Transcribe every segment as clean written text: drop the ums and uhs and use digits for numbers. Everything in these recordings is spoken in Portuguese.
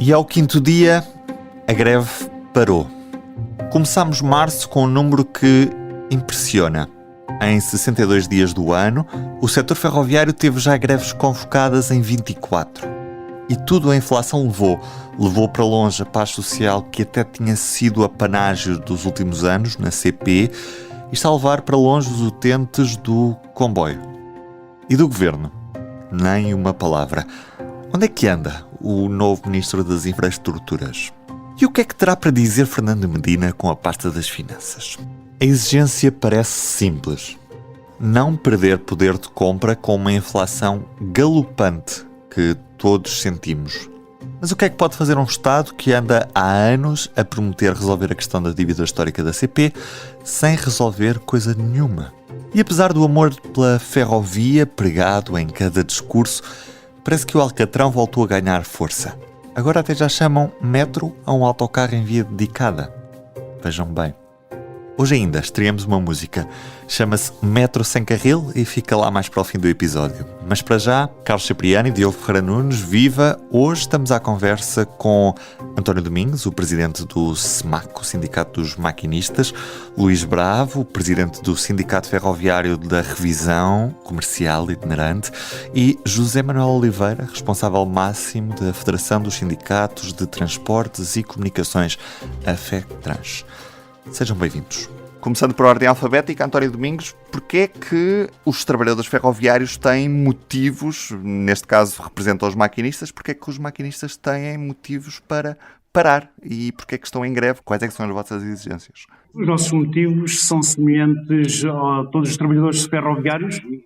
E ao quinto dia, a greve parou. Começámos março com um número que impressiona. Em 62 dias do ano, o setor ferroviário teve já greves convocadas em 24. E tudo a inflação levou para longe a paz social que até tinha sido a panágio dos últimos anos na CP e está a levar para longe os utentes do comboio. E do governo? Nem uma palavra. Onde é que anda o novo Ministro das Infraestruturas? E o que é que terá para dizer Fernando Medina com a pasta das finanças? A exigência parece simples. Não perder poder de compra com uma inflação galopante que todos sentimos. Mas o que é que pode fazer um Estado que anda há anos a prometer resolver a questão da dívida histórica da CP sem resolver coisa nenhuma? E apesar do amor pela ferrovia pregado em cada discurso, parece que o Alcatrão voltou a ganhar força. Agora até já chamam metro a um autocarro em via dedicada. Vejam bem. Hoje ainda estreamos uma música. Chama-se Metro Sem Carril e fica lá mais para o fim do episódio. Mas para já, Carlos Cipriano e Diogo Ferreira Nunes, viva! Hoje estamos à conversa com António Domingos, o presidente do SMAC, o Sindicato dos Maquinistas, Luís Bravo, o presidente do Sindicato Ferroviário da Revisão Comercial Itinerante, e José Manuel Oliveira, responsável máximo da Federação dos Sindicatos de Transportes e Comunicações, a FECTRANS. Sejam bem-vindos. Começando por ordem alfabética, António Domingos, porquê é que os trabalhadores ferroviários têm motivos, neste caso representam os maquinistas, porquê é que os maquinistas têm motivos para parar e porquê é que estão em greve? Quais é que são as vossas exigências? Os nossos motivos são semelhantes a todos os trabalhadores ferroviários e,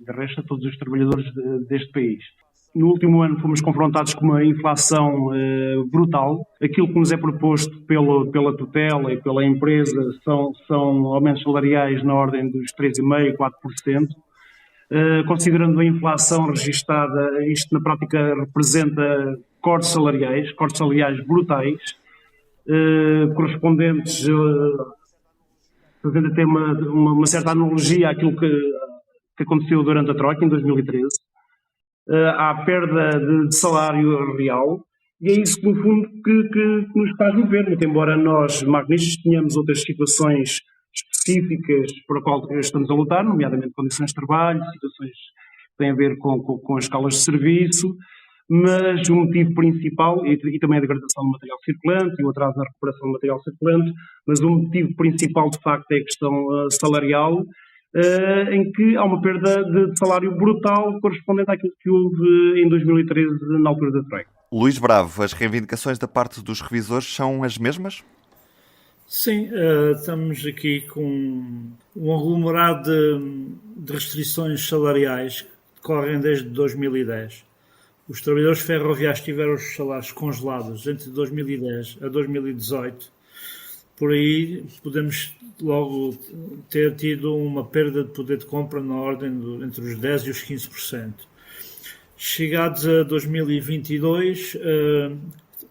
de resto, a todos os trabalhadores deste país. No último ano fomos confrontados com uma inflação brutal. Aquilo que nos é proposto pela tutela e pela empresa são aumentos salariais na ordem dos 3,5%, 4%. Considerando a inflação registada, isto na prática representa cortes salariais brutais, correspondentes, fazendo até uma certa analogia àquilo que aconteceu durante a Troika, em 2013. Há perda de salário real, e é isso, no fundo, que nos faz mover. Muito embora nós, maquinistas, tenhamos outras situações específicas para a qual estamos a lutar, nomeadamente condições de trabalho, situações que têm a ver com as escalas de serviço, mas o motivo principal, e também a degradação do material circulante e o atraso na recuperação do material circulante, mas o motivo principal, de facto, é a questão salarial, em que há uma perda de salário brutal correspondente àquilo que houve em 2013, na altura da Troika. Luís Bravo, as reivindicações da parte dos revisores são as mesmas? Sim, estamos aqui com um aglomerado de restrições salariais que decorrem desde 2010. Os trabalhadores ferroviários tiveram os salários congelados entre 2010 a 2018. Por aí podemos logo ter tido uma perda de poder de compra na ordem entre os 10% e os 15%. Chegados a 2022,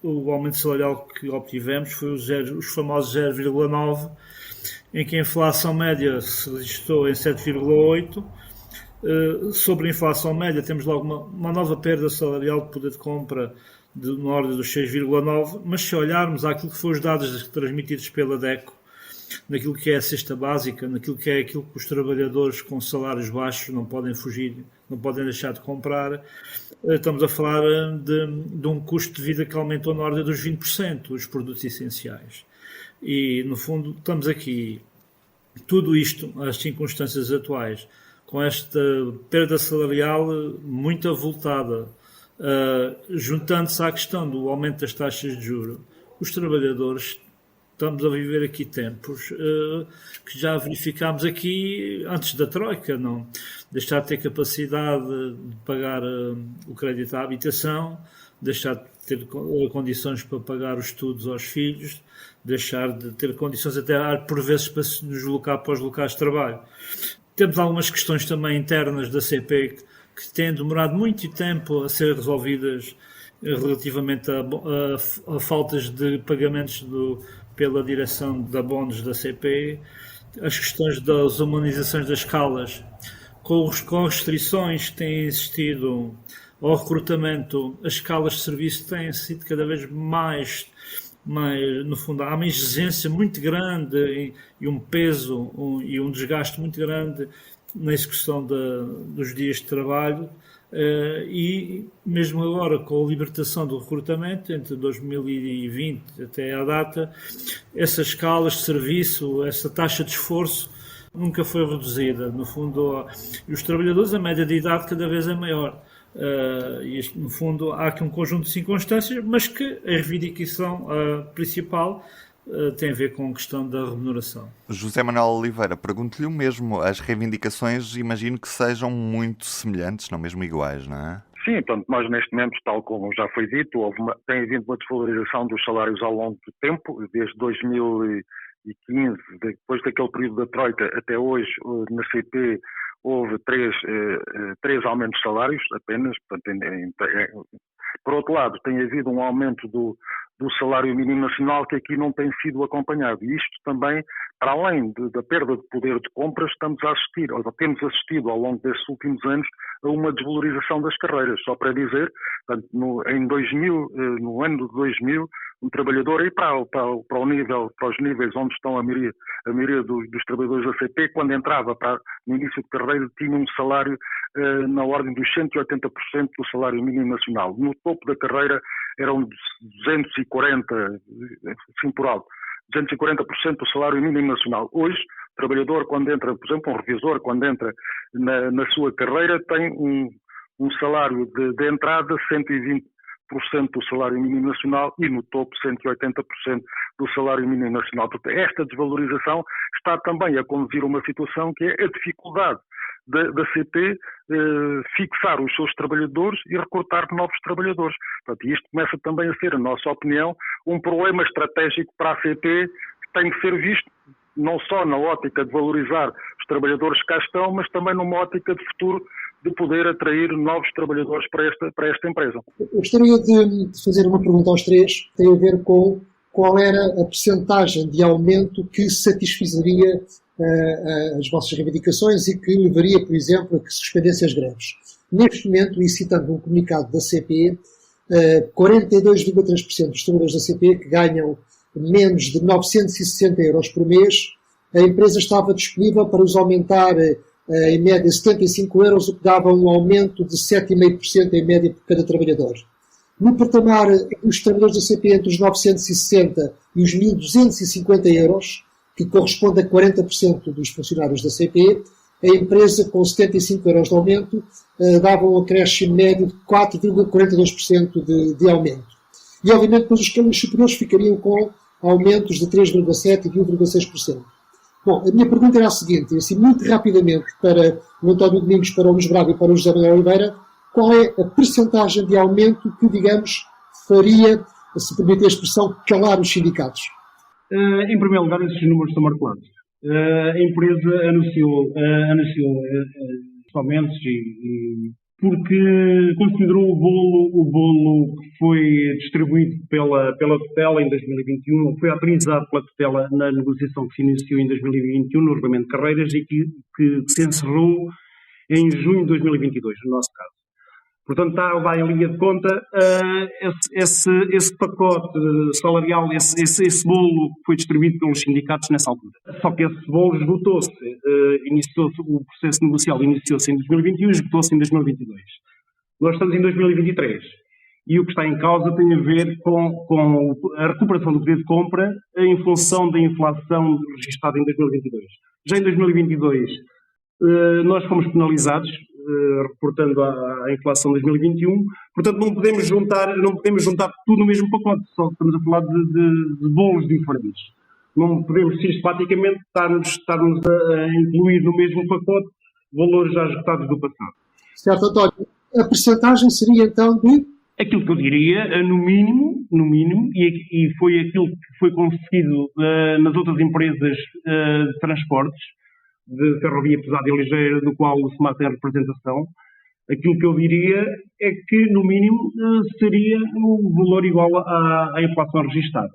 o aumento salarial que obtivemos foi os famosos 0,9%, em que a inflação média se registrou em 7,8%. Sobre a inflação média temos logo uma nova perda salarial de poder de compra na ordem dos 6,9%, mas se olharmos àquilo que foram os dados transmitidos pela DECO, naquilo que é a cesta básica, naquilo que os trabalhadores com salários baixos não podem fugir, não podem deixar de comprar, estamos a falar de um custo de vida que aumentou na ordem dos 20% dos produtos essenciais. E, no fundo, estamos aqui, tudo isto, as circunstâncias atuais, com esta perda salarial muito avultada, juntando-se à questão do aumento das taxas de juros, os trabalhadores, estamos a viver aqui tempos que já verificámos aqui antes da Troika, não? Deixar de ter capacidade de pagar o crédito à habitação, deixar de ter condições para pagar os estudos aos filhos, deixar de ter condições até por vezes para se deslocar para os locais de trabalho. Temos algumas questões também internas da CP que têm demorado muito tempo a ser resolvidas relativamente a faltas de pagamentos pela direção de abonos da CP, as questões das humanizações das escalas, com restrições que têm existido ao recrutamento, as escalas de serviço têm sido cada vez mais no fundo, há uma exigência muito grande e um peso e um desgaste muito grande na execução dos dias de trabalho. E mesmo agora, com a libertação do recrutamento, entre 2020 até à data, essas escalas de serviço, essa taxa de esforço nunca foi reduzida. No fundo, e os trabalhadores, a média de idade cada vez é maior. E no fundo, há aqui um conjunto de circunstâncias, mas que a reivindicação principal tem a ver com a questão da remuneração. José Manuel Oliveira, pergunto-lhe o mesmo. As reivindicações, imagino que sejam muito semelhantes, não mesmo iguais, não é? Sim, portanto, nós neste momento, tal como já foi dito, tem havido uma desvalorização dos salários ao longo do tempo, desde 2015, depois daquele período da Troika até hoje, na CP, houve três aumentos de salários apenas. Portanto, por outro lado, tem havido um aumento do salário mínimo nacional que aqui não tem sido acompanhado. E isto também, para além da perda de poder de compra, temos assistido ao longo destes últimos anos a uma desvalorização das carreiras. Só para dizer, portanto, no ano de 2000, um trabalhador, e para os níveis onde estão a maioria dos trabalhadores da CP, quando entrava no início de carreira, tinha um salário na ordem dos 180% do salário mínimo nacional. No topo da carreira eram 240, assim por alto, 240% do salário mínimo nacional. Hoje, o trabalhador, quando entra, por exemplo, um revisor, quando entra na sua carreira, tem um salário de entrada 120% do salário mínimo nacional e no topo 180% do salário mínimo nacional. Portanto, esta desvalorização está também a conduzir a uma situação que é a dificuldade da CP fixar os seus trabalhadores e recrutar novos trabalhadores. Portanto, isto começa também a ser, na nossa opinião, um problema estratégico para a CP que tem que ser visto não só na ótica de valorizar os trabalhadores que cá estão, mas também numa ótica de futuro de poder atrair novos trabalhadores para esta empresa. Eu gostaria de fazer uma pergunta aos três, que tem a ver com qual era a percentagem de aumento que satisfaria as vossas reivindicações e que levaria, por exemplo, a que se suspendessem as greves. Neste momento, e citando um comunicado da CP, 42,3% dos trabalhadores da CP que ganham menos de 960 euros por mês, a empresa estava disponível para os aumentar em média 75 euros, o que dava um aumento de 7,5% em média por cada trabalhador. No patamar dos trabalhadores da CP entre os 960 e os 1.250 euros, que corresponde a 40% dos funcionários da CP, a empresa, com 75 euros de aumento, dava um acréscimo médio de 4,42% de aumento. E, obviamente, depois os escalões superiores ficariam com aumentos de 3,7% e de 1,6%. Bom, a minha pergunta era a seguinte, assim, muito rapidamente, para o António Domingos, para o Luís Braga e para o José Manuel Oliveira, qual é a percentagem de aumento que, digamos, faria, se permite a expressão, calar os sindicatos? Em primeiro lugar, esses números estão marcados. A empresa anunciou os aumentos porque considerou o bolo que foi distribuído pela tutela em 2021, foi autorizado pela tutela na negociação que se iniciou em 2021 no regulamento de carreiras e que se encerrou em junho de 2022, no nosso caso. Portanto, vai em linha de conta esse pacote salarial, esse bolo que foi distribuído pelos sindicatos nessa altura. Só que esse bolo esgotou-se, o processo negocial iniciou-se em 2021 e esgotou-se em 2022. Nós estamos em 2023 e o que está em causa tem a ver com a recuperação do poder de compra em função da inflação registada em 2022. Já em 2022 nós fomos penalizados, reportando a inflação de 2021, portanto não podemos juntar tudo no mesmo pacote, só estamos a falar de bolos diferentes. Não podemos sistematicamente estarmos a incluir no mesmo pacote valores já esgotados do passado. Certo, António. A percentagem seria então de? Aquilo que eu diria, no mínimo, e foi aquilo que foi conseguido nas outras empresas de transportes, de ferrovia pesada e ligeira, do qual o SEMAC tem representação, aquilo que eu diria é que, no mínimo, seria um valor igual à inflação registada.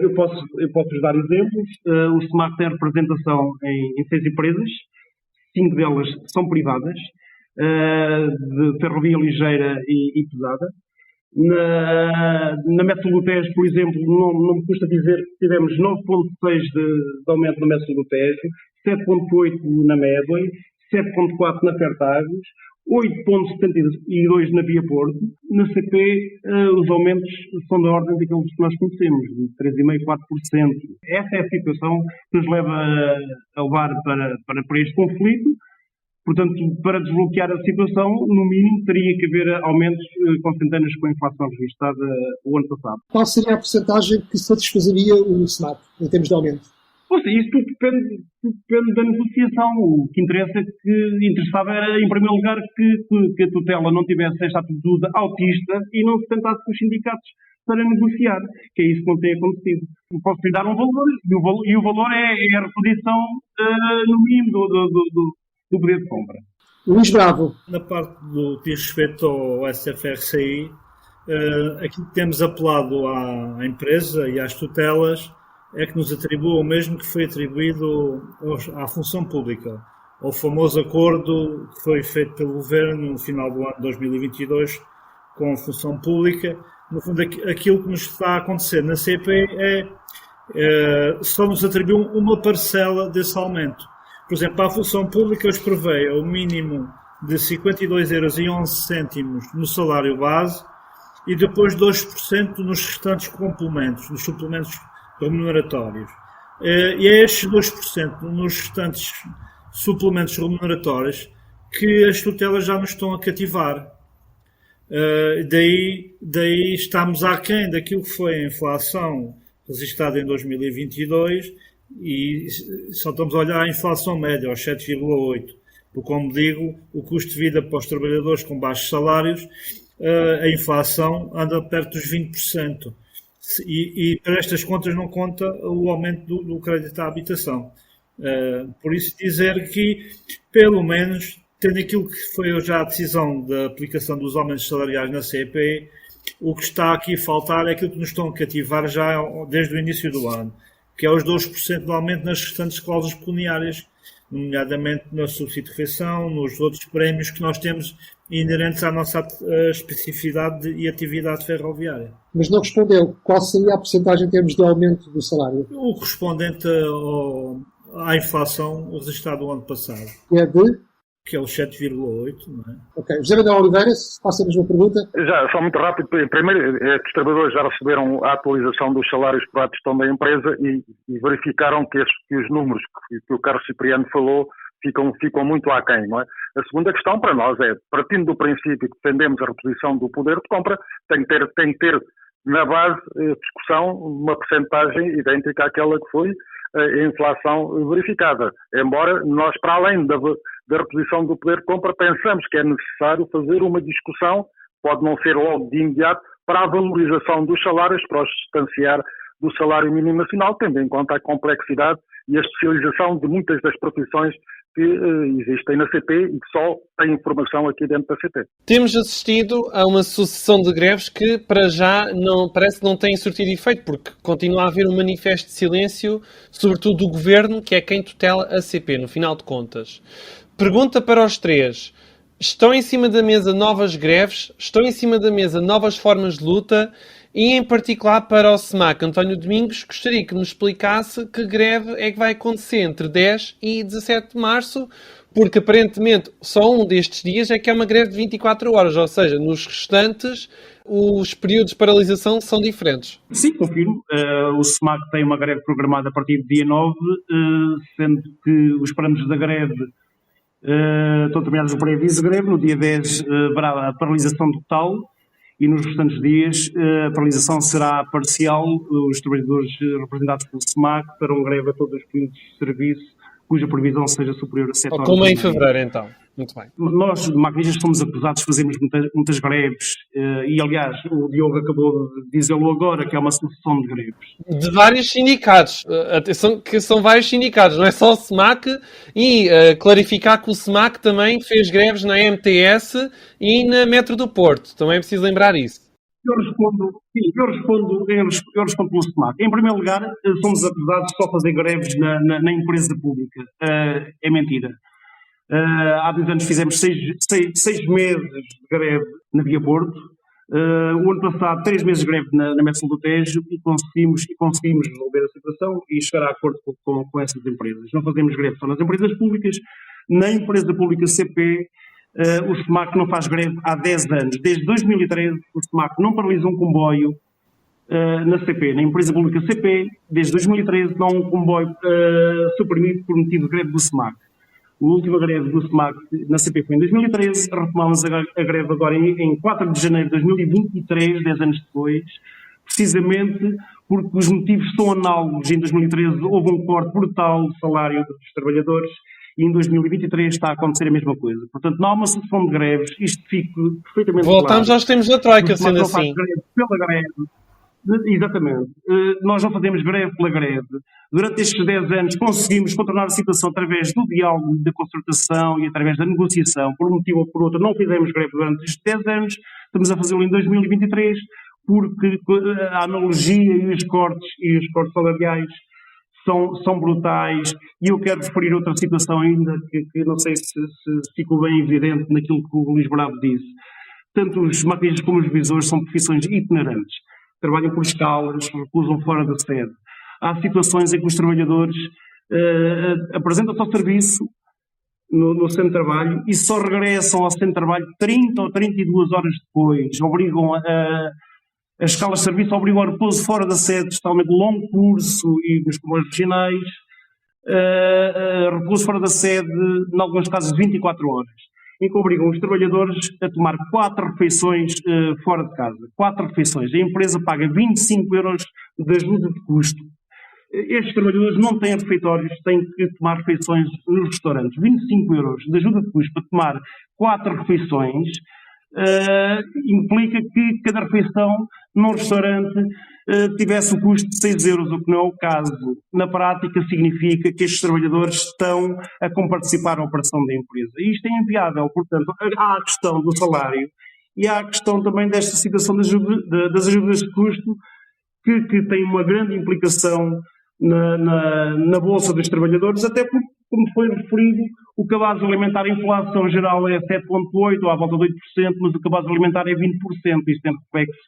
Eu posso dar exemplos. O SEMAC tem representação em 6 empresas. 5 delas são privadas, de ferrovia ligeira e pesada. Na Metro-Tejo, por exemplo, não me custa dizer que tivemos 9,6 de aumento na Metro-Tejo, 7,8 na Medley, 7,4 na Fertagos, 8,72 na Via Porto. Na CP, os aumentos são da ordem daqueles que nós conhecemos, de 3,5-4%. Essa é a situação que nos leva a levar para este conflito. Portanto, para desbloquear a situação, no mínimo, teria que haver aumentos consentâneos com a inflação registrada o ano passado. Qual seria a porcentagem que satisfazeria o SMAC em termos de aumento? Isso tudo depende da negociação. O que interessava era, em primeiro lugar, que a tutela não tivesse esta atitude autista e não se tentasse com os sindicatos para negociar, que é isso que não tem acontecido. Posso lhe dar um valor, e o valor é a reposição, no mínimo, do poder de compra. Luís Bravo. Na parte do que diz respeito ao SFRCI, aquilo que temos apelado à empresa e às tutelas é que nos atribua o mesmo que foi atribuído à função pública, ao famoso acordo que foi feito pelo Governo no final do ano de 2022 com a função pública. No fundo, aquilo que nos está a acontecer na CP só nos atribuem uma parcela desse aumento. Por exemplo, para a função pública, eles prevêem o mínimo de 52,11€ no salário base e depois 2% nos restantes complementos, nos suplementos remuneratórios. E é estes 2% nos restantes suplementos remuneratórios que as tutelas já nos estão a cativar. Daí estamos aquém daquilo que foi a inflação registrada em 2022 e só estamos a olhar a inflação média, aos 7,8%. Porque, como digo, o custo de vida para os trabalhadores com baixos salários, a inflação anda perto dos 20%. E para estas contas não conta o aumento do crédito à habitação. Por isso dizer que, pelo menos, tendo aquilo que foi já a decisão da aplicação dos aumentos salariais na CP, o que está aqui a faltar é aquilo que nos estão a cativar já desde o início do ano, que é os 2% de aumento nas restantes cláusulas pecuniárias, nomeadamente na subsídio de refeição, nos outros prémios que nós temos inerentes à nossa especificidade e atividade ferroviária. Mas não respondeu. Qual seria a porcentagem em termos de aumento do salário? O correspondente à inflação registrada do ano passado. Que é o 7,8, não é? Ok. José Manuel Oliveira, faça a mesma pergunta. Já, só muito rápido. Primeiro, é que os trabalhadores já receberam a atualização dos salários por a gestão da empresa e verificaram que os números que o Carlos Cipriano falou ficam muito aquém, não é? A segunda questão para nós é, partindo do princípio que defendemos a reposição do poder de compra, tem que ter na base discussão uma percentagem idêntica àquela que foi a inflação verificada. Embora nós, para além da reposição do poder de compra, pensamos que é necessário fazer uma discussão, pode não ser logo de imediato, para a valorização dos salários, para os distanciar do salário mínimo nacional, tendo em conta a complexidade e a especialização de muitas das profissões que existem na CP e que só têm informação aqui dentro da CP. Temos assistido a uma sucessão de greves que, para já, parece que não têm surtido efeito, porque continua a haver um manifesto de silêncio, sobretudo do Governo, que é quem tutela a CP, no final de contas. Pergunta para os três. Estão em cima da mesa novas greves? Estão em cima da mesa novas formas de luta? E, em particular, para o SMAC, António Domingos, gostaria que me explicasse que greve é que vai acontecer entre 10 e 17 de março, porque, aparentemente, só um destes dias é que é uma greve de 24 horas, ou seja, nos restantes, os períodos de paralisação são diferentes. Sim, confirmo. O SMAC tem uma greve programada a partir do dia 9, sendo que os parâmetros da greve estão determinados no pré-aviso de greve. No dia 10 haverá a paralisação total e nos restantes dias a paralisação será parcial. Os trabalhadores representados pelo SMAC farão greve a todos os períodos de serviço cuja previsão seja superior a 7 horas. Como em fevereiro, então. Muito bem. Nós, maquinistas, somos acusados de fazermos muitas greves e, aliás, o Diogo acabou de dizê-lo agora, que é uma sucessão de greves. De vários sindicatos. Atenção que são vários sindicatos, não é só o SMAC. E clarificar que o SMAC também fez greves na MTS e na Metro do Porto. Também é preciso lembrar isso. Eu respondo pelo SMAC. Em primeiro lugar, somos acusados de só fazer greves na empresa pública. É mentira. Há 2 anos fizemos 6 meses de greve na Via Porto. O ano passado, 3 meses de greve na Metsul do Tejo e conseguimos resolver a situação e chegar a acordo com essas empresas. Não fazemos greve só nas empresas públicas, na empresa pública CP, o SEMAC não faz greve há 10 anos. Desde 2013, o SEMAC não paralisa um comboio na CP, na empresa pública CP, desde 2013 não há um comboio suprimido por motivo de greve do SEMAC. A última greve do SEMAC na CP foi em 2013, retomámos a greve agora em 4 de janeiro de 2023, 10 anos depois, precisamente porque os motivos são análogos. Em 2013 houve um corte brutal do salário dos trabalhadores e em 2023 está a acontecer a mesma coisa. Portanto, não há uma sucessão de greves, isto fica perfeitamente Voltamos claro. aos tempos da Troika, O SEMAC sendo não faz assim. greve pela greve. Exatamente. Nós não fazemos greve pela greve. Durante estes 10 anos conseguimos contornar a situação através do diálogo, da concertação e através da negociação. Por um motivo ou por outro, não fizemos greve durante estes 10 anos. Estamos a fazê-lo em 2023 porque a analogia e os cortes salariais são brutais. E eu quero referir outra situação ainda que não sei se ficou bem evidente naquilo que o Luís Bravo disse. Tanto os maquinistas como os revisores são profissões itinerantes. Trabalham por escalas, recusam fora da sede. Há situações em que os trabalhadores apresentam-se ao serviço no centro de trabalho e só regressam ao centro de trabalho 30 ou 32 horas depois. Obrigam as escalas de serviço obrigam ao repouso fora da sede, especialmente longo curso e nos comboios regionais, repouso fora da sede, em alguns casos, de 24 horas. Em que obrigam os trabalhadores a tomar 4 refeições fora de casa. 4 refeições. A empresa paga 25 euros de ajuda de custo. Estes trabalhadores não têm refeitórios, têm que tomar refeições nos restaurantes. 25 euros de ajuda de custo para tomar 4 refeições implica que cada refeição num restaurante tivesse o custo de 6 euros, o que não é o caso. Na prática significa que estes trabalhadores estão a comparticipar na operação da empresa. E isto é inviável. Portanto, há a questão do salário e há a questão também desta situação das ajudas de custo que tem uma grande implicação na Bolsa dos Trabalhadores, até porque, como foi referido, o cabaz alimentar, a inflação geral é 7,8% ou à volta de 8%, mas o cabaz alimentar é 20%. Isto tem reflexo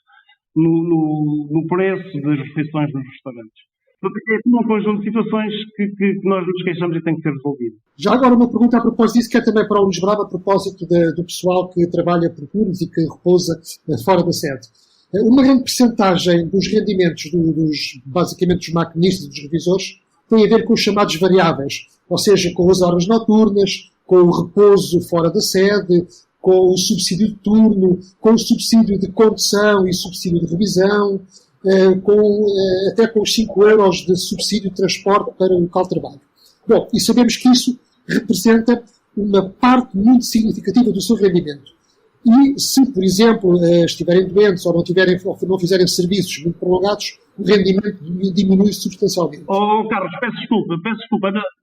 no preço das refeições nos restaurantes. É um conjunto de situações que nós nos queixamos e tem que ser resolvido. Já agora uma pergunta a propósito disso, que é também para o Luís Bravo, a propósito do pessoal que trabalha por turnos e que repousa fora da sede. Uma grande percentagem dos rendimentos basicamente dos maquinistas e dos revisores tem a ver com os chamados variáveis, ou seja, com as horas noturnas, com o repouso fora da sede, com o subsídio de turno, com o subsídio de condução e subsídio de revisão, até com os 5 euros de subsídio de transporte para o local de trabalho. Bom, e sabemos que isso representa uma parte muito significativa do seu rendimento. E se, por exemplo, estiverem doentes ou não fizerem serviços muito prolongados, o rendimento diminui substancialmente. Carlos, peço desculpa,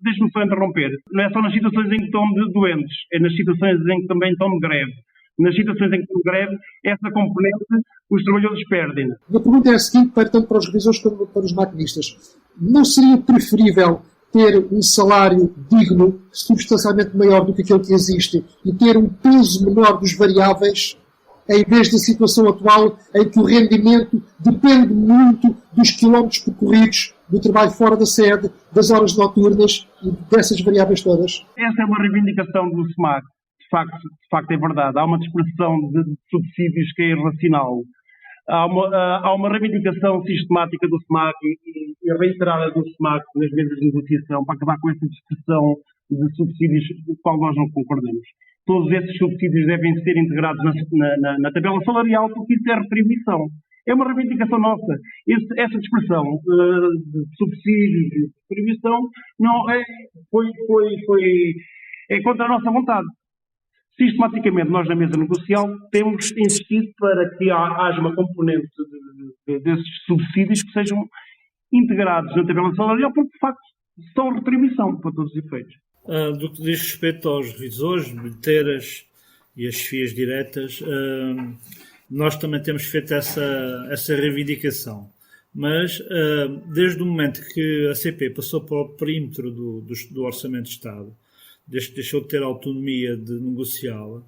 deixe-me só interromper. Não é só nas situações em que estão doentes, é nas situações em que também estão de greve. Nas situações em que estão de greve, essa componente os trabalhadores perdem. A pergunta é a seguinte, tanto para os revisores como para os maquinistas. Não seria preferível ter um salário digno, substancialmente maior do que aquele que existe, e ter um peso menor dos variáveis, em vez da situação atual em que o rendimento depende muito dos quilómetros percorridos, do trabalho fora da sede, das horas noturnas e dessas variáveis todas? Essa é uma reivindicação do SEMAC. De facto é verdade. Há uma dispersão de subsídios que é irracional. Há uma reivindicação sistemática do SEMAC e reiterada do SEMAC nas mesas de negociação para acabar com essa dispersão de subsídios com a qual nós não concordamos. Todos esses subsídios devem ser integrados na tabela salarial porque isso é retribuição. É uma reivindicação nossa. Essa dispersão de subsídios e de retribuição não é contra a nossa vontade. Sistematicamente, nós na mesa negocial temos insistido para que haja uma componente desses subsídios que sejam integrados na tabela salarial, porque de facto são retribuição para todos os efeitos. Do que diz respeito aos revisores, bilheteiras e as FIAs diretas, nós também temos feito essa reivindicação. Mas, desde o momento que a CP passou para o perímetro do Orçamento de Estado, deixou de ter autonomia de negociá-la,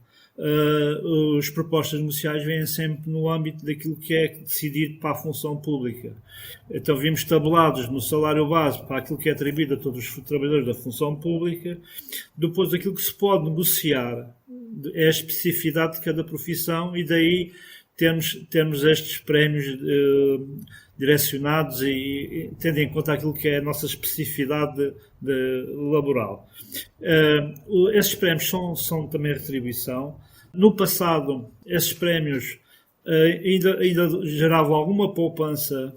as propostas negociais vêm sempre no âmbito daquilo que é decidido para a função pública. Então vimos tabelados no salário base para aquilo que é atribuído a todos os trabalhadores da função pública. Depois aquilo que se pode negociar é a especificidade de cada profissão e daí termos estes prémios direcionados e tendo em conta aquilo que é a nossa especificidade laboral. Esses prémios são também retribuição. No passado, esses prémios ainda geravam alguma poupança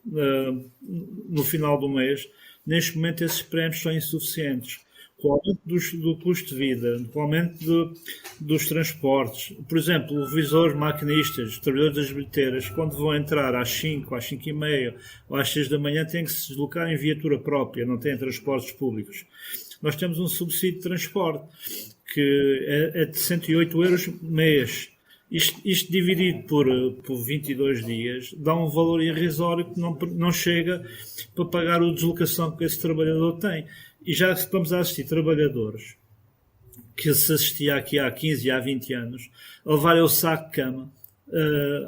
no final do mês. Neste momento, esses prémios são insuficientes. Com o aumento do custo de vida, com o aumento dos transportes. Por exemplo, revisores, maquinistas, trabalhadores das bilheteiras, quando vão entrar às 5, às 5h30 ou às 6 da manhã, têm que se deslocar em viatura própria, não têm transportes públicos. Nós temos um subsídio de transporte, que é de 108 euros mês. Isto dividido por 22 dias dá um valor irrisório que não chega para pagar a deslocação que esse trabalhador tem. E já vamos a assistir trabalhadores que se assistia aqui há 15 e há 20 anos a levarem o saco de cama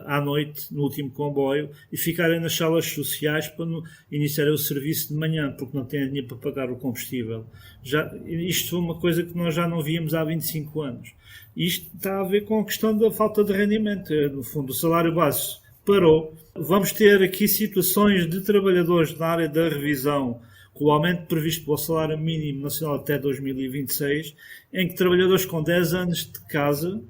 à noite, no último comboio, e ficarem nas salas sociais para iniciarem o serviço de manhã, porque não têm dinheiro para pagar o combustível. Isto foi uma coisa que nós já não víamos há 25 anos. Isto está a ver com a questão da falta de rendimento. No fundo, o salário base parou. Vamos ter aqui situações de trabalhadores na área da revisão, com o aumento previsto para o salário mínimo nacional até 2026, em que trabalhadores com 10 anos de casa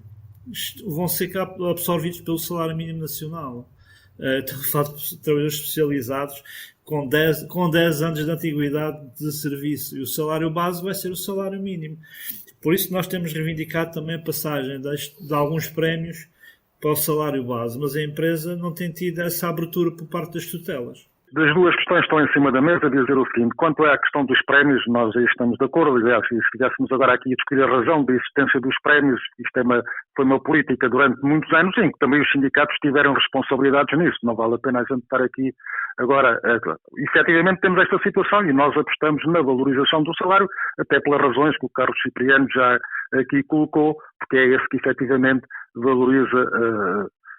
vão ser absorvidos pelo salário mínimo nacional. Estamos a falar de trabalhadores especializados com 10 anos de antiguidade de serviço, e o salário base vai ser o salário mínimo. Por isso nós temos reivindicado também a passagem de alguns prémios para o salário base, mas a empresa não tem tido essa abertura por parte das tutelas. Das duas questões estão em cima da mesa, dizer o seguinte: quanto à questão dos prémios, nós aí estamos de acordo. Aliás, se estivéssemos agora aqui a discutir a razão da existência dos prémios, isto foi uma política durante muitos anos em que também os sindicatos tiveram responsabilidades nisso. Não vale a pena a gente estar aqui agora. Efetivamente temos esta situação e nós apostamos na valorização do salário, até pelas razões que o Carlos Cipriano já aqui colocou, porque é esse que efetivamente valoriza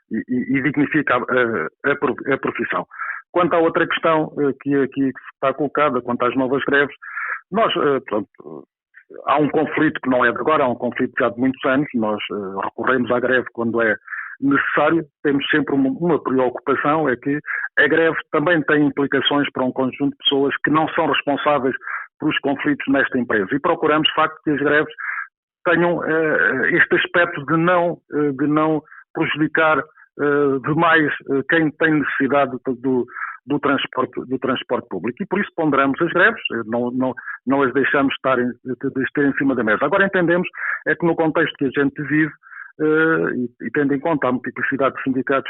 e dignifica a profissão. Quanto à outra questão que aqui está colocada, quanto às novas greves, nós, há um conflito que não é de agora, há um conflito já de muitos anos, nós recorremos à greve quando é necessário, temos sempre uma preocupação, é que a greve também tem implicações para um conjunto de pessoas que não são responsáveis pelos conflitos nesta empresa, e procuramos, de facto, que as greves tenham este aspecto de não prejudicar demais quem tem necessidade do transporte público, e por isso ponderamos as greves, não as deixamos estar em cima da mesa. Agora entendemos é que no contexto que a gente vive e tendo em conta a multiplicidade de sindicatos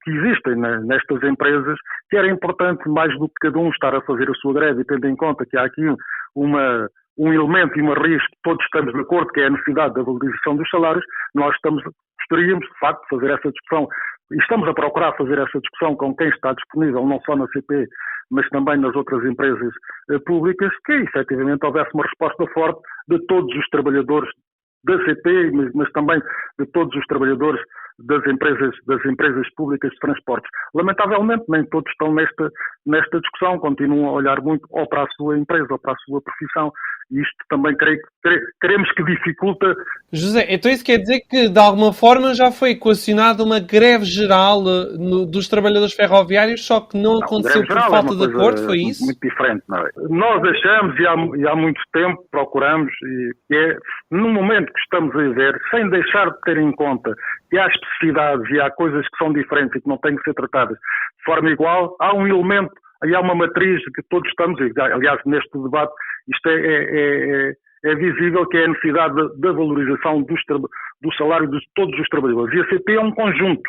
que existem nestas empresas, que era importante mais do que cada um estar a fazer a sua greve, e tendo em conta que há aqui um elemento e uma raiz que todos estamos de acordo, que é a necessidade da valorização dos salários, nós gostaríamos, de facto, de fazer essa discussão, e estamos a procurar fazer essa discussão com quem está disponível, não só na CP, mas também nas outras empresas públicas, que efetivamente houvesse uma resposta forte de todos os trabalhadores da CP, mas também de todos os trabalhadores das empresas públicas de transportes. Lamentavelmente, nem todos estão nesta discussão, continuam a olhar muito ou para a sua empresa ou para a sua profissão, e isto também queremos que dificulta. José, então isso quer dizer que de alguma forma já foi equacionada uma greve geral dos trabalhadores ferroviários, só que não aconteceu por falta de acordo, foi isso? Muito diferente, não é? Nós achamos, e há muito tempo procuramos, e é no momento que estamos a ver, sem deixar de ter em conta que há especificidades e há coisas que são diferentes e que não têm que ser tratadas de forma igual, há um elemento, e há uma matriz que todos estamos, aliás, neste debate, isto é visível, que é a necessidade da valorização do salário de todos os trabalhadores. E a CP é um conjunto,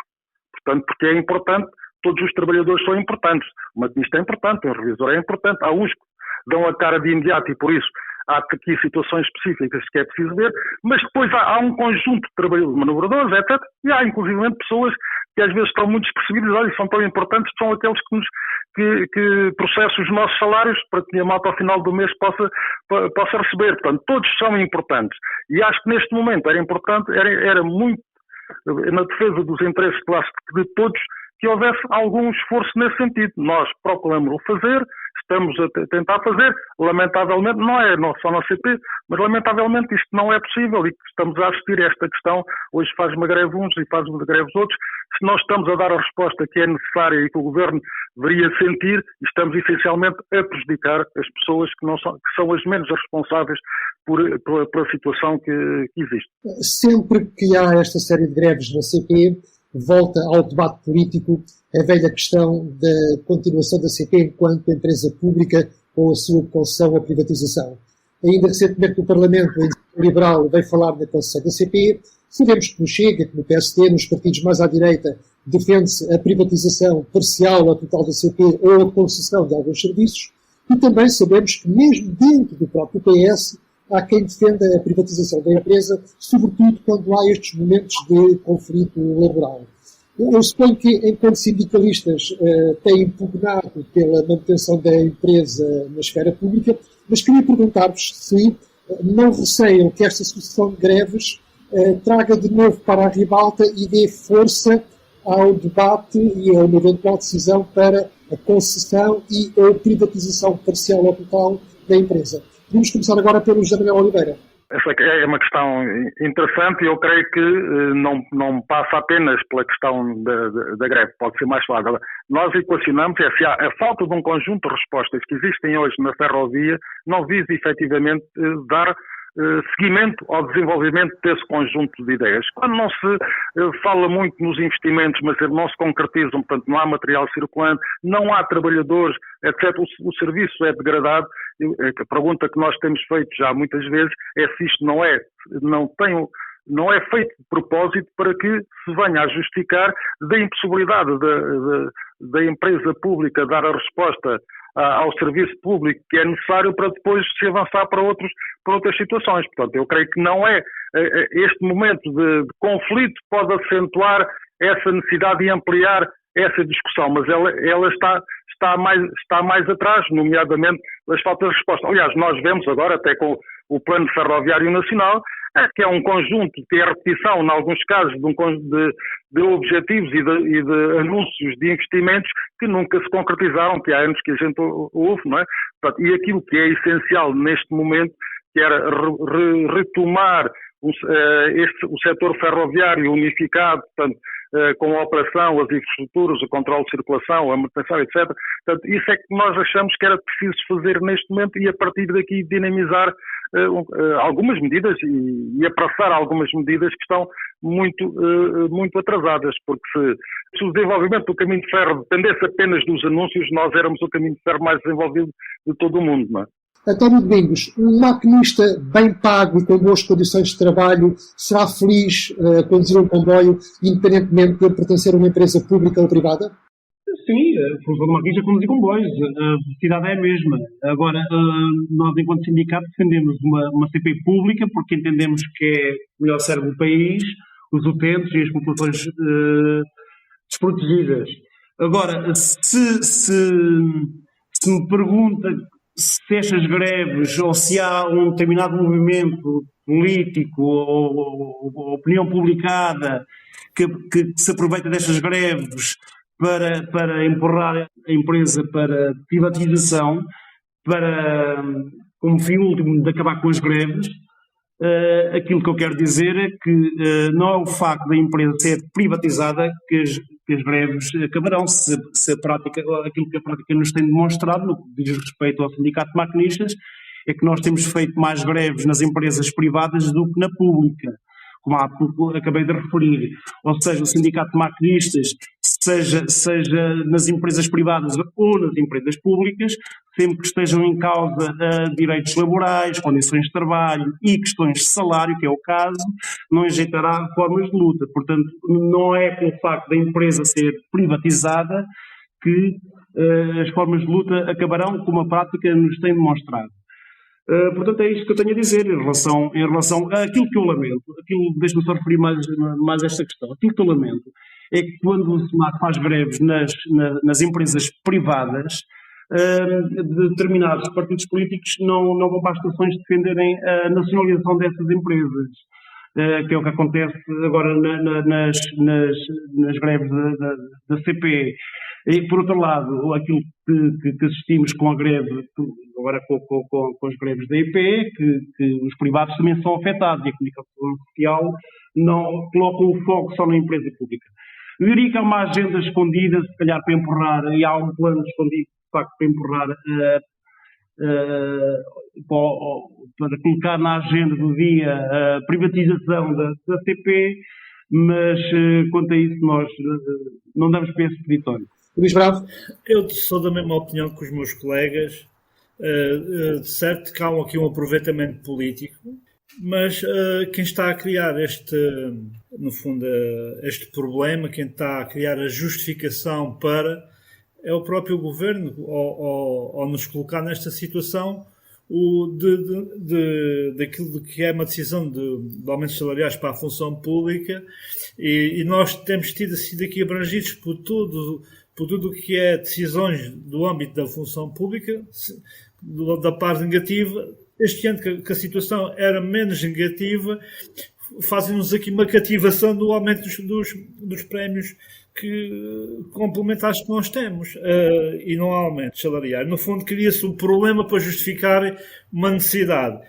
portanto, porque é importante, todos os trabalhadores são importantes. O maquinista é importante, o revisor é importante, há uns que dão a cara de imediato e por isso há aqui situações específicas que é preciso ver, mas depois há um conjunto de trabalhadores, manobradores, etc. E há inclusivamente pessoas que às vezes estão muito despercebidos, olha, são tão importantes, são aqueles que processam os nossos salários para que a malta ao final do mês possa receber. Portanto, todos são importantes. E acho que neste momento era importante, era muito na defesa dos interesses de todos, que houvesse algum esforço nesse sentido. Nós procuramos o fazer, estamos a tentar fazer, lamentavelmente, não só na CP, mas lamentavelmente isto não é possível e estamos a assistir a esta questão, hoje faz uma greve uns e faz uma greve os outros, se nós estamos a dar a resposta que é necessária e que o Governo deveria sentir, estamos essencialmente a prejudicar as pessoas que são as menos responsáveis pela situação que existe. Sempre que há esta série de greves na CP, volta ao debate político a velha questão da continuação da CP enquanto empresa pública ou a sua concessão à privatização. Ainda recentemente no Parlamento, a Liberal veio falar na concessão da CP. Sabemos que no Chega, que no PSD, nos partidos mais à direita, defende-se a privatização parcial ou total da CP ou a concessão de alguns serviços. E também sabemos que mesmo dentro do próprio PS há quem defenda a privatização da empresa, sobretudo quando há estes momentos de conflito laboral. Eu suponho que, enquanto sindicalistas, têm impugnado pela manutenção da empresa na esfera pública, mas queria perguntar-vos se não receiam que esta sucessão de greves traga de novo para a ribalta e dê força ao debate e a uma eventual decisão para a concessão e a privatização parcial ou total da empresa. Vamos começar agora pelo José Manuel Oliveira. Essa é uma questão interessante e eu creio que não passa apenas pela questão da greve, pode ser mais fácil. Nós equacionamos se há a falta de um conjunto de respostas que existem hoje na ferrovia não visa efetivamente dar seguimento ao desenvolvimento desse conjunto de ideias. Quando não se fala muito nos investimentos, mas não se concretizam, portanto não há material circulante, não há trabalhadores, etc., o serviço é degradado. A pergunta que nós temos feito já muitas vezes é se isto não é feito de propósito para que se venha a justificar da impossibilidade da empresa pública dar a resposta ao serviço público que é necessário para depois se avançar para outras situações. Portanto, eu creio que não é este momento de conflito pode acentuar essa necessidade de ampliar essa discussão, mas ela está mais atrás, nomeadamente das faltas de resposta. Aliás, nós vemos agora, até com o Plano Ferroviário Nacional, que é um conjunto, que é a repetição, em alguns casos, de objetivos e de anúncios de investimentos que nunca se concretizaram, que há anos que a gente ouve, não é? Portanto, e aquilo que é essencial neste momento, que era retomar o setor ferroviário unificado, portanto, com a operação, as infraestruturas, o controle de circulação, a manutenção, etc. Portanto, isso é que nós achamos que era preciso fazer neste momento e a partir daqui dinamizar algumas medidas e apressar algumas medidas que estão muito atrasadas, porque se o desenvolvimento do caminho de ferro dependesse apenas dos anúncios, nós éramos o caminho de ferro mais desenvolvido de todo o mundo, não é? António Domingos, um maquinista bem pago e com boas condições de trabalho será feliz a conduzir um comboio, independentemente de pertencer a uma empresa pública ou privada? Sim, a função do maquinista é conduzir comboios, a velocidade é a mesma. Agora, nós enquanto sindicato defendemos uma CP pública porque entendemos que é o melhor serve do país, os utentes e as populações desprotegidas. Agora, se me pergunta se estas greves ou se há um determinado movimento político ou opinião publicada que se aproveita destas greves para empurrar a empresa para privatização, como fim último de acabar com as greves, aquilo que eu quero dizer é que não é o facto da empresa ser privatizada que as greves acabarão, se aquilo que a prática nos tem demonstrado, no que diz respeito ao Sindicato de Maquinistas, é que nós temos feito mais greves nas empresas privadas do que na pública, como há pouco acabei de referir. Ou seja, o Sindicato de Maquinistas, seja nas empresas privadas ou nas empresas públicas, sempre que estejam em causa direitos laborais, condições de trabalho e questões de salário, que é o caso, não enjeitará formas de luta. Portanto, não é pelo facto da empresa ser privatizada que as formas de luta acabarão, como a prática nos tem demonstrado. Portanto, é isto que eu tenho a dizer em relação àquilo que eu lamento. Deixe-me só referir mais a esta questão. Aquilo que eu lamento é que quando o SEMAC faz greves nas empresas privadas, determinados partidos políticos não vão para as estações defenderem a nacionalização dessas empresas, que é o que acontece agora nas greves da CP. E, por outro lado, aquilo que assistimos com a greve, agora com as greves da EPE, que os privados também são afetados, e a comunicação social não colocam o foco só na empresa pública. Eu diria que há uma agenda escondida, se calhar para empurrar, e há um plano escondido, de facto, para empurrar, para colocar na agenda do dia a privatização da CP, mas quanto a isso nós não damos para esse peditório. Luís Bravo? Eu sou da mesma opinião que os meus colegas. De certo que há aqui um aproveitamento político, mas quem está a criar no fundo, este problema, quem está a criar a justificação para, é o próprio governo, ao nos colocar nesta situação daquilo que é uma decisão de aumentos salariais para a função pública, e nós temos sido aqui abrangidos por tudo o que é decisões do âmbito da função pública, da parte negativa. Este ano que a situação era menos negativa, fazem-nos aqui uma cativação do aumento dos prémios complementares que nós temos, e não há aumentos salariais. No fundo, cria-se um problema para justificar uma necessidade.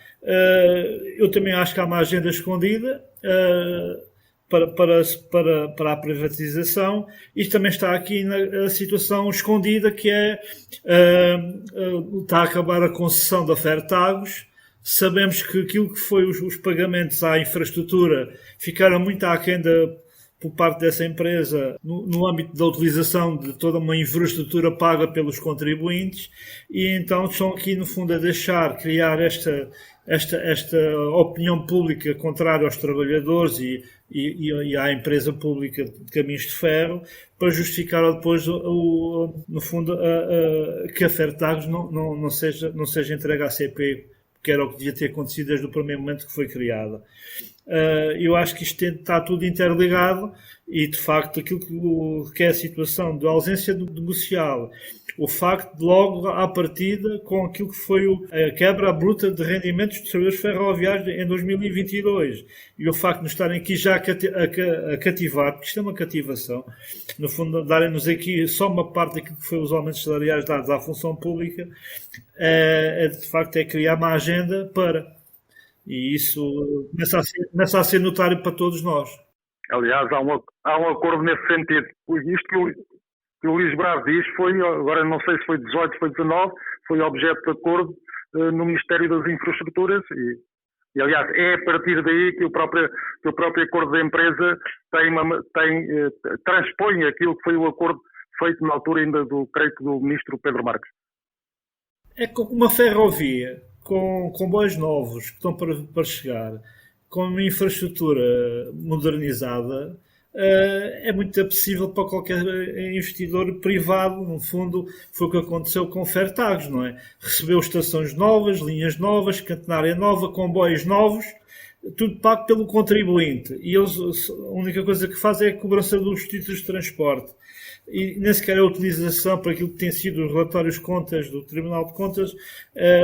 Eu também acho que há uma agenda escondida para a privatização. Isto também está aqui na situação escondida, que está a acabar a concessão da Fertagos. Sabemos que aquilo que foi os pagamentos à infraestrutura ficaram muito aquém por parte dessa empresa no âmbito da utilização de toda uma infraestrutura paga pelos contribuintes, e então estão aqui no fundo a criar esta opinião pública contrária aos trabalhadores e à empresa pública de Caminhos de Ferro, para justificar depois, no fundo, que a Fertagos não seja entregue à CP, que era o que devia ter acontecido desde o primeiro momento que foi criada. Eu acho que isto está tudo interligado, e de facto aquilo que é a situação de ausência negocial, o facto de logo à partida com aquilo que foi a quebra bruta de rendimentos dos trabalhadores ferroviários em 2022, e o facto de nos estarem aqui já a cativar, porque isto é uma cativação, no fundo darem-nos aqui só uma parte daquilo que foi os aumentos salariais dados à função pública, de facto é criar uma agenda e isso começa a ser notário para todos nós. Aliás, há um acordo nesse sentido. Isto que o Luís Bravo diz agora não sei se foi 18, foi 19, foi objeto de acordo no Ministério das Infraestruturas, e aliás é a partir daí que o próprio acordo da empresa transpõe aquilo que foi o acordo feito na altura ainda creio que do Ministro Pedro Marques. É como uma ferrovia com comboios novos que estão para chegar, com uma infraestrutura modernizada, é muito apetecível para qualquer investidor privado. No fundo, foi o que aconteceu com Fertagos, não é? Recebeu estações novas, linhas novas, catenária nova, comboios novos, tudo pago pelo contribuinte. E eles, a única coisa que fazem é a cobrança dos títulos de transporte. E nem sequer a utilização, para aquilo que tem sido os relatórios de contas do Tribunal de Contas,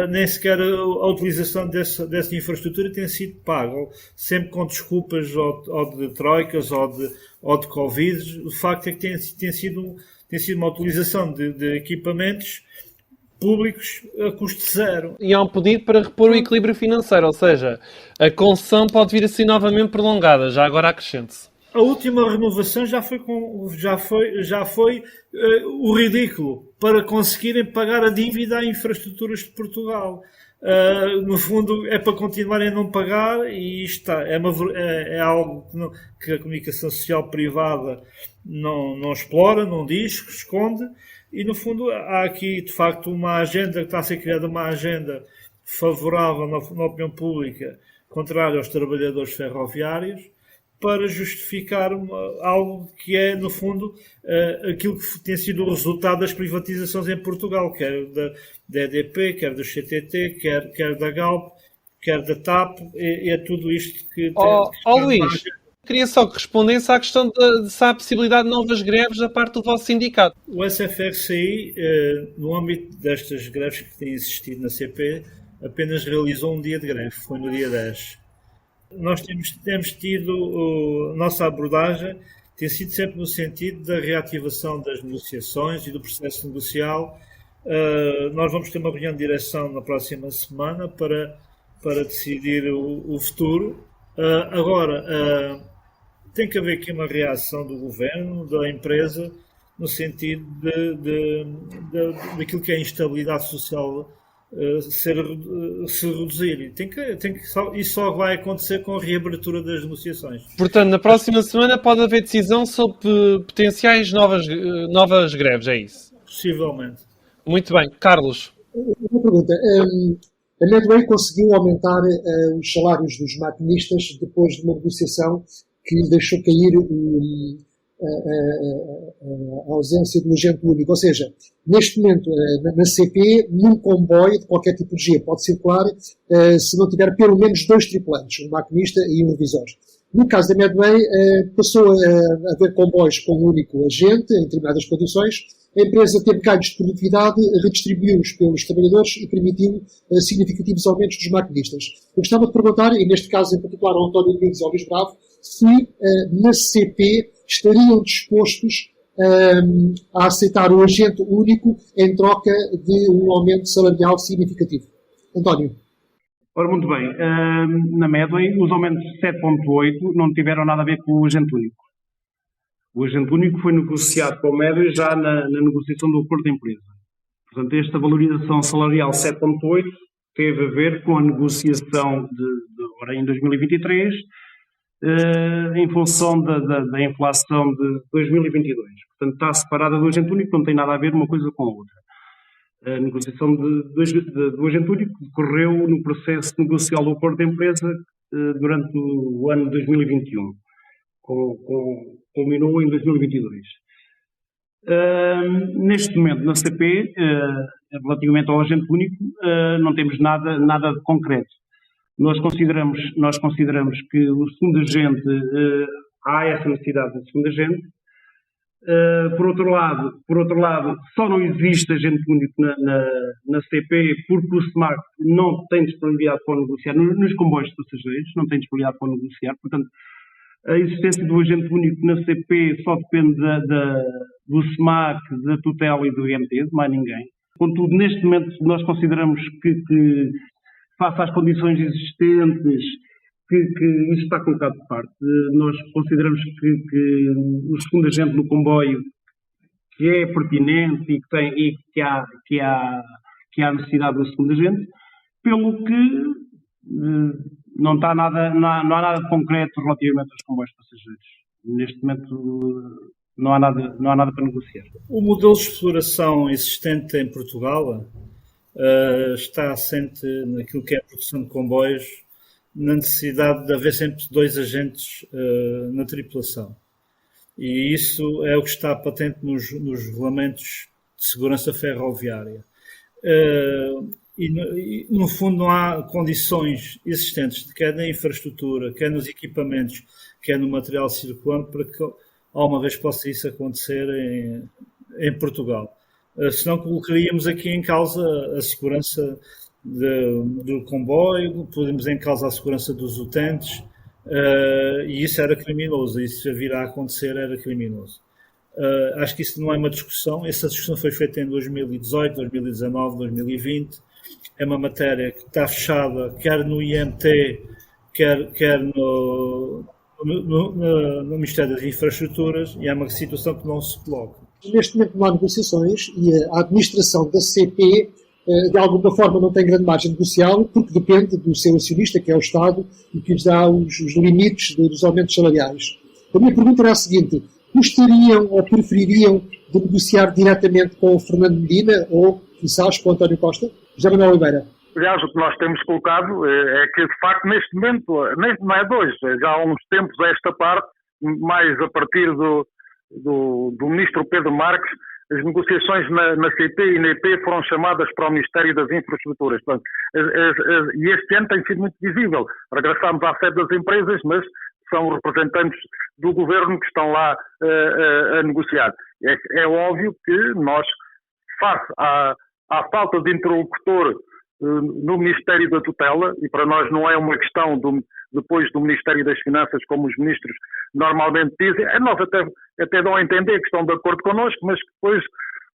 nem sequer a utilização dessa infraestrutura tem sido paga, sempre com desculpas ou de troicas ou de Covid. O facto é que tem sido uma utilização de equipamentos públicos a custo zero. E há um pedido para repor o equilíbrio financeiro, ou seja, a concessão pode vir a ser novamente prolongada, já agora acrescente-se. A última renovação já foi o ridículo, para conseguirem pagar a dívida a infraestruturas de Portugal. No fundo, é para continuarem a não pagar, e isto é algo que a comunicação social privada não explora, não diz, esconde, e no fundo há aqui de facto uma agenda que está a ser criada, uma agenda favorável na opinião pública, contrária aos trabalhadores ferroviários, para justificar algo que é, no fundo, aquilo que tem sido o resultado das privatizações em Portugal, quer da EDP, quer do CTT, quer da Galp, quer da TAP, é tudo isto que... Luís, Queria só que respondesse à questão se há possibilidade de novas greves da parte do vosso sindicato. O SFRCI, no âmbito destas greves que têm existido na CP, apenas realizou um dia de greve, foi no dia 10. Nós temos tido, a nossa abordagem tem sido sempre no sentido da reativação das negociações e do processo negocial. Nós vamos ter uma reunião de direção na próxima semana para decidir o futuro. Agora, tem que haver aqui uma reação do governo, da empresa, no sentido daquilo que é a instabilidade social se reduzir. Isso só vai acontecer com a reabertura das negociações. Portanto, na próxima semana pode haver decisão sobre potenciais novas greves, é isso? Possivelmente. Muito bem. Carlos. Uma pergunta. A Medway conseguiu aumentar os salários dos maquinistas depois de uma negociação que deixou cair a ausência do agente único. Ou seja, neste momento, na CP, num comboio de qualquer tipologia pode circular se não tiver pelo menos 2 tripulantes, um maquinista e um revisor. No caso da Medway, passou a haver comboios com um único agente, em determinadas condições. A empresa teve ganhos de produtividade, redistribuiu-os pelos trabalhadores e permitiu significativos aumentos dos maquinistas. Eu gostava de perguntar, e neste caso em particular ao António Domingos e ao Luís Bravo, se na CP estariam dispostos a aceitar o agente único em troca de um aumento salarial significativo. António. Ora, muito bem. Na Medway, os aumentos de 7,8 não tiveram nada a ver com o agente único. O agente único foi negociado com a Medway já na negociação do acordo de empresa. Portanto, esta valorização salarial 7,8 teve a ver com a negociação agora em 2023, em função da inflação de 2022. Portanto, está separada do agente único, não tem nada a ver uma coisa com a outra. A negociação do agente único decorreu no processo negocial do acordo de empresa durante o ano 2021. Culminou em 2022. Neste momento, na CP, relativamente ao agente único, não temos nada de concreto. Nós consideramos que o segundo agente, há essa necessidade de segundo agente. Por outro lado, só não existe agente único na CP porque o SMAC não tem disponibilidade para negociar, nos comboios de passageiros, não tem disponibilidade para negociar, portanto, a existência do agente único na CP só depende do SMAC, da tutela e do IMT, de mais ninguém. Contudo, neste momento, nós consideramos que face às condições existentes, que isso está colocado de parte. Nós consideramos que o segundo agente no comboio, que é pertinente e que há necessidade do segundo agente, pelo que não há nada de concreto relativamente aos comboios passageiros. Neste momento não há nada para negociar. O modelo de exploração existente em Portugal está assente naquilo que é a produção de comboios, na necessidade de haver sempre 2 agentes na tripulação. E isso é o que está patente nos regulamentos de segurança ferroviária. E, no fundo, não há condições existentes, quer na infraestrutura, quer nos equipamentos, quer no material circulante, para que alguma vez possa isso acontecer em Portugal. Senão colocaríamos aqui em causa a segurança do comboio, podemos em causa a segurança dos utentes, e isso era criminoso, isso já virá a acontecer, era criminoso. Acho que isso não é uma discussão, essa discussão foi feita em 2018, 2019, 2020, é uma matéria que está fechada, quer no IMT, quer no Ministério das Infraestruturas, e é uma situação que não se coloca. Neste momento não há negociações e a administração da CP de alguma forma não tem grande margem negocial porque depende do seu acionista, que é o Estado, e que lhes dá os limites dos aumentos salariais. A minha pergunta era a seguinte: gostariam ou prefeririam de negociar diretamente com o Fernando Medina ou, quizás, com o António Costa? José Manuel Oliveira. Aliás, o que nós temos colocado é que, de facto, neste momento, não é de hoje, já há uns tempos a esta parte, mais a partir do Ministro Pedro Marques, as negociações na CP e na EP foram chamadas para o Ministério das Infraestruturas. Portanto, e este ano tem sido muito visível. Regressámos à sede das empresas, mas, de são representantes do governo que estão lá a negociar. É óbvio que nós, face à falta de interlocutor no Ministério da Tutela, e para nós não é uma questão depois do Ministério das Finanças, como os ministros normalmente dizem, nós até dão a entender que estão de acordo connosco, mas depois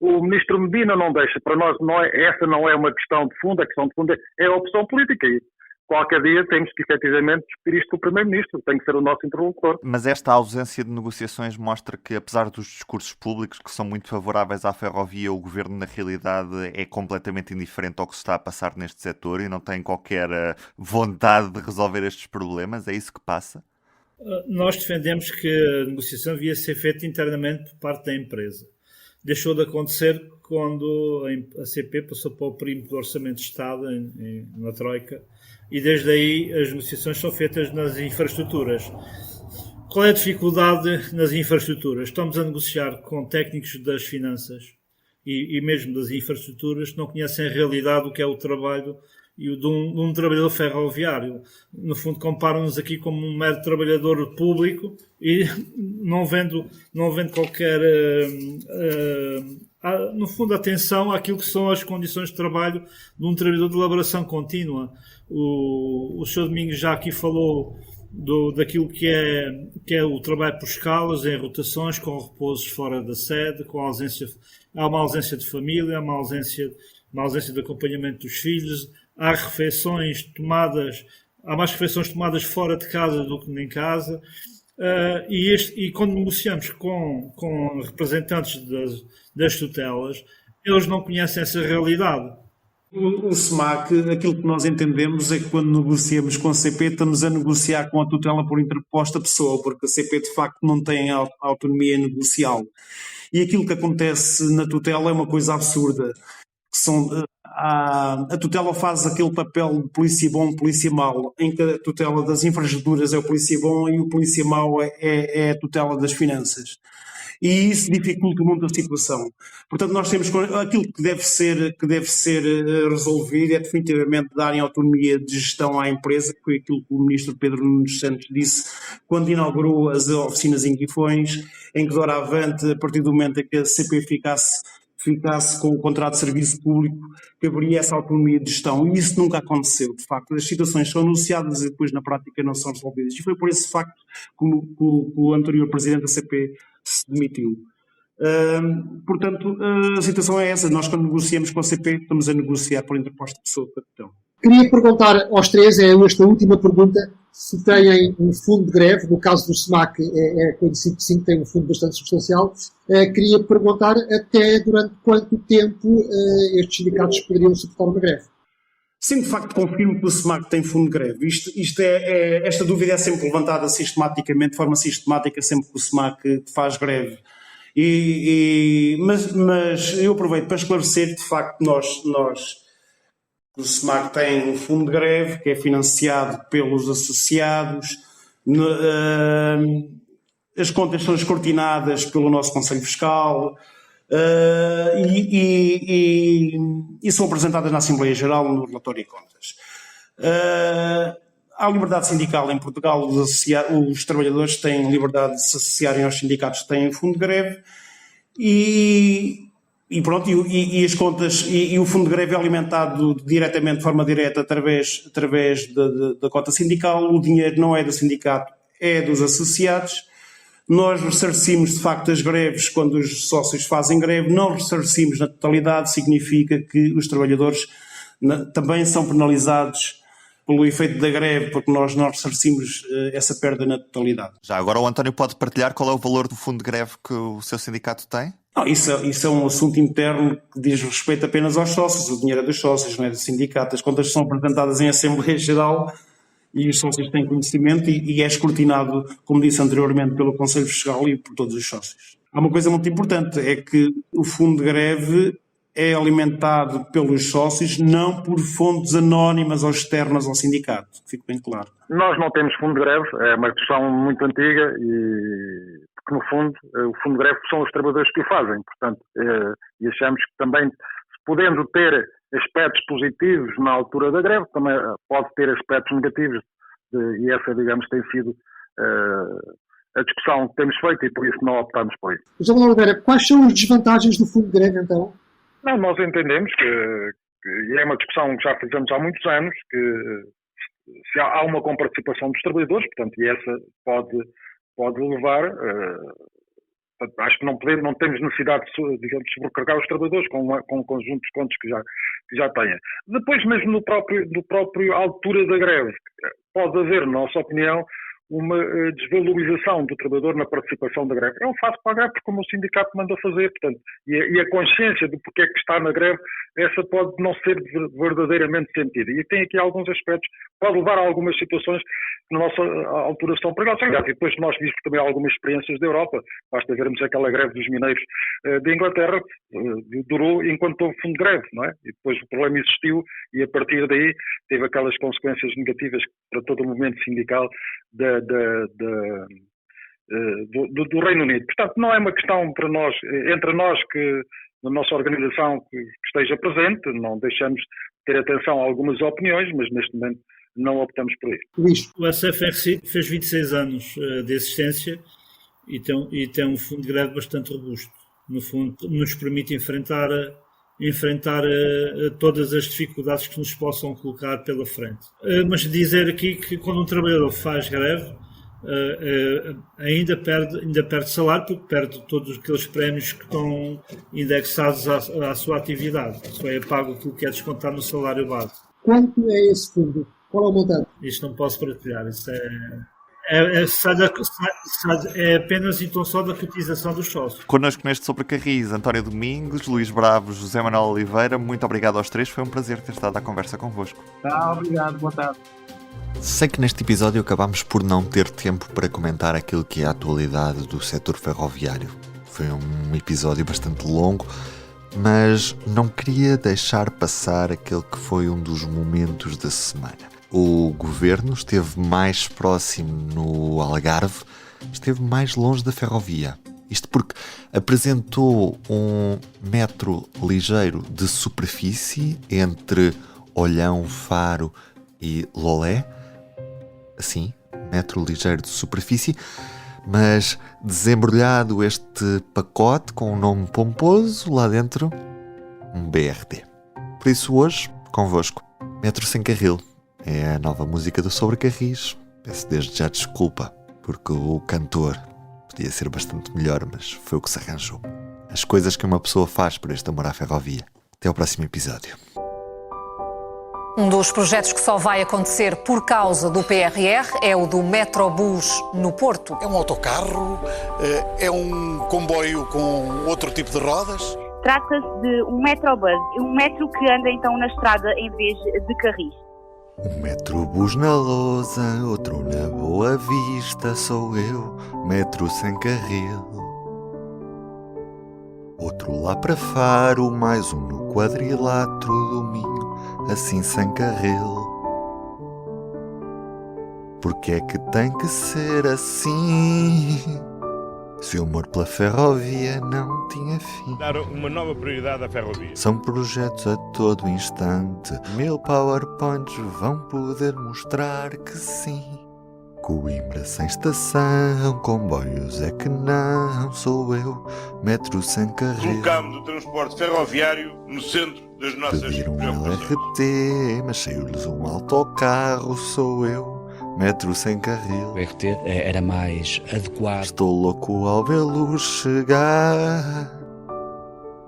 o ministro Medina não deixa. Para nós essa não é uma questão de fundo, a questão de fundo é a opção política. E qualquer dia temos que efetivamente discutir isto com o Primeiro-Ministro, tem que ser o nosso interlocutor. Mas esta ausência de negociações mostra que, apesar dos discursos públicos que são muito favoráveis à ferrovia, o governo na realidade é completamente indiferente ao que se está a passar neste setor e não tem qualquer vontade de resolver estes problemas. É isso que passa? Nós defendemos que a negociação devia ser feita internamente por parte da empresa. Deixou de acontecer quando a CP passou para o perímetro do Orçamento de Estado, na Troika, e desde aí as negociações são feitas nas infraestruturas. Qual é a dificuldade nas infraestruturas? Estamos a negociar com técnicos das finanças e mesmo das infraestruturas que não conhecem a realidade do que é o trabalho de um trabalhador ferroviário. No fundo, comparam-nos aqui como um mero trabalhador público e não vendo qualquer, no fundo, atenção àquilo que são as condições de trabalho de um trabalhador de elaboração contínua. O Sr. Domingos já aqui falou daquilo que é o trabalho por escalas, em rotações, com repousos fora da sede, há uma ausência de família, há uma ausência de acompanhamento dos filhos, há mais refeições tomadas fora de casa do que em casa, e quando negociamos com representantes das tutelas, eles não conhecem essa realidade. O SEMAC, aquilo que nós entendemos é que quando negociamos com a CP, estamos a negociar com a tutela por interposta pessoa, porque a CP de facto não tem autonomia negocial. E aquilo que acontece na tutela é uma coisa absurda. A tutela faz aquele papel de polícia bom, polícia mau, em que a tutela das infraestruturas é o polícia bom e o polícia mau é a tutela das finanças. E isso dificulta muito a situação. Portanto, nós temos aquilo que deve ser resolvido é definitivamente darem autonomia de gestão à empresa, que foi aquilo que o ministro Pedro Nunes Santos disse quando inaugurou as oficinas em Guifões, em que doravante, a partir do momento em que a CP ficasse com o contrato de serviço público, que haveria essa autonomia de gestão. E isso nunca aconteceu, de facto. As situações são anunciadas e depois na prática não são resolvidas. E foi por esse facto que o anterior presidente da CP se demitiu. Portanto, a situação é essa. Nós, quando negociamos com a CP, estamos a negociar por interposta pessoa de capitão. Queria perguntar aos três, esta última pergunta, se têm um fundo de greve. No caso do SEMAC é conhecido que sim, tem um fundo bastante substancial. Queria perguntar até durante quanto tempo estes sindicatos poderiam suportar uma greve. Sim, de facto, confirmo que o SEMAC tem fundo de greve. Esta dúvida é sempre levantada sistematicamente, de forma sistemática, sempre que o SEMAC faz greve. Mas eu aproveito para esclarecer, de facto, o SEMAC tem um fundo de greve que é financiado pelos associados, as contas são escrutinadas pelo nosso Conselho Fiscal, e são apresentadas na Assembleia Geral no relatório de contas. Há liberdade sindical em Portugal, os trabalhadores têm liberdade de se associarem aos sindicatos que têm fundo de greve e as contas e o fundo de greve é alimentado diretamente, de forma direta, através da cota sindical. O dinheiro não é do sindicato, é dos associados. Nós ressarcimos, de facto, as greves quando os sócios fazem greve, não ressarcimos na totalidade, significa que os trabalhadores também são penalizados pelo efeito da greve, porque nós não ressarcimos essa perda na totalidade. Já agora o António pode partilhar qual é o valor do fundo de greve que o seu sindicato tem? Não, isso é um assunto interno que diz respeito apenas aos sócios, o dinheiro é dos sócios, não é do sindicato. As contas são apresentadas em Assembleia Geral e os sócios têm conhecimento e é escrutinado, como disse anteriormente, pelo Conselho Fiscal e por todos os sócios. Há uma coisa muito importante, é que o fundo de greve é alimentado pelos sócios, não por fontes anónimas ou externas ao sindicato. Fique bem claro. Nós não temos fundo de greve, é uma discussão muito antiga porque, no fundo, o fundo de greve são os trabalhadores que o fazem. Portanto, e achamos que também, podendo ter aspectos positivos na altura da greve, também pode ter aspectos negativos, e essa, digamos, tem sido a discussão que temos feito e por isso não optamos por isso. José Manuel Oliveira, quais são as desvantagens do fundo de greve, então? Não, nós entendemos que é uma discussão que já fizemos há muitos anos, que se há uma comparticipação dos trabalhadores, portanto, e essa pode levar, acho que não temos necessidade de, digamos, sobrecarregar os trabalhadores com um conjunto de contos que já tenha. Depois, mesmo no próprio altura da greve, pode haver, na nossa opinião, uma desvalorização do trabalhador na participação da greve. Eu faço para a greve porque como o sindicato manda fazer, portanto, e a consciência do porquê que está na greve, essa pode não ser verdadeiramente sentida. E tem aqui alguns aspectos, pode levar a algumas situações que na nossa altura são perigosas. E depois nós vimos também algumas experiências da Europa, basta vermos aquela greve dos mineiros de Inglaterra, durou enquanto houve fundo de greve, não é? E depois o problema existiu e a partir daí teve aquelas consequências negativas para todo o movimento sindical do Reino Unido. Portanto, não é uma questão para nós, entre nós que na nossa organização que esteja presente, não deixamos de ter atenção a algumas opiniões, mas neste momento não optamos por isso. Luís. O SFRC fez 26 anos de existência e tem um fundo de greve bastante robusto. No fundo, nos permite enfrentar todas as dificuldades que nos possam colocar pela frente. Mas dizer aqui que quando um trabalhador faz greve, ainda perde salário, porque perde todos aqueles prémios que estão indexados à sua atividade. Só é pago aquilo que é descontar no salário base. Quanto é esse fundo? Qual é o montante? Isto não posso partilhar. Isso é apenas então só da cotização dos sócios. Connosco neste Sobre Carris, António Domingos, Luís Bravo, José Manuel Oliveira. Muito obrigado aos três, foi um prazer ter estado à conversa convosco. Obrigado, boa tarde. Sei que neste episódio acabámos por não ter tempo para comentar aquilo que é a atualidade do setor ferroviário. Foi um episódio bastante longo, mas não queria deixar passar aquele que foi um dos momentos da semana. O governo esteve mais próximo no Algarve, esteve mais longe da ferrovia. Isto porque apresentou um metro ligeiro de superfície entre Olhão, Faro e Lolé. Assim, metro ligeiro de superfície, mas desembrulhado este pacote com um nome pomposo, lá dentro, um BRT. Por isso hoje, convosco, Metro Sem Carril. É a nova música do Sobre Carris. Peço desde já desculpa, porque o cantor podia ser bastante melhor, mas foi o que se arranjou. As coisas que uma pessoa faz por este amor à ferrovia. Até ao próximo episódio. Um dos projetos que só vai acontecer por causa do PRR é o do Metrobus no Porto. É um autocarro? É um comboio com outro tipo de rodas? Trata-se de um Metrobus, um metro que anda então na estrada em vez de carris. Um Metrobus na lousa, outro na Boa Vista, sou eu, metro sem carril. Outro lá para Faro, mais um no quadrilátero do Minho, assim sem carril. Porque é que tem que ser assim? Se o amor pela ferrovia não tinha fim. Dar uma nova prioridade à ferrovia. São projetos a todo instante. 1000 PowerPoints vão poder mostrar que sim. Coimbra sem estação, comboios é que não, sou eu, metro sem carril. Colocámos o transporte ferroviário no centro das nossas Pediram um preocupações. LRT, mas saiu-lhes um autocarro, sou eu, metro sem carril. O RT era mais adequado. Estou louco ao vê-lo chegar.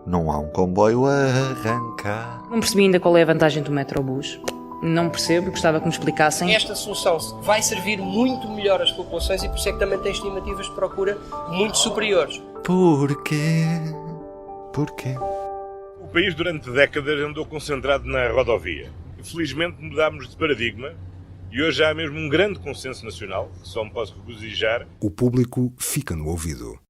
Não há um comboio a arrancar. Não percebi ainda qual é a vantagem do Metrobus. Não percebo, gostava que me explicassem. Esta solução vai servir muito melhor às populações e por isso é que também tem estimativas de procura muito superiores. Porquê? Porquê? O país durante décadas andou concentrado na rodovia. Felizmente mudámos de paradigma e hoje há mesmo um grande consenso nacional, que só me posso regozijar. O público fica no ouvido.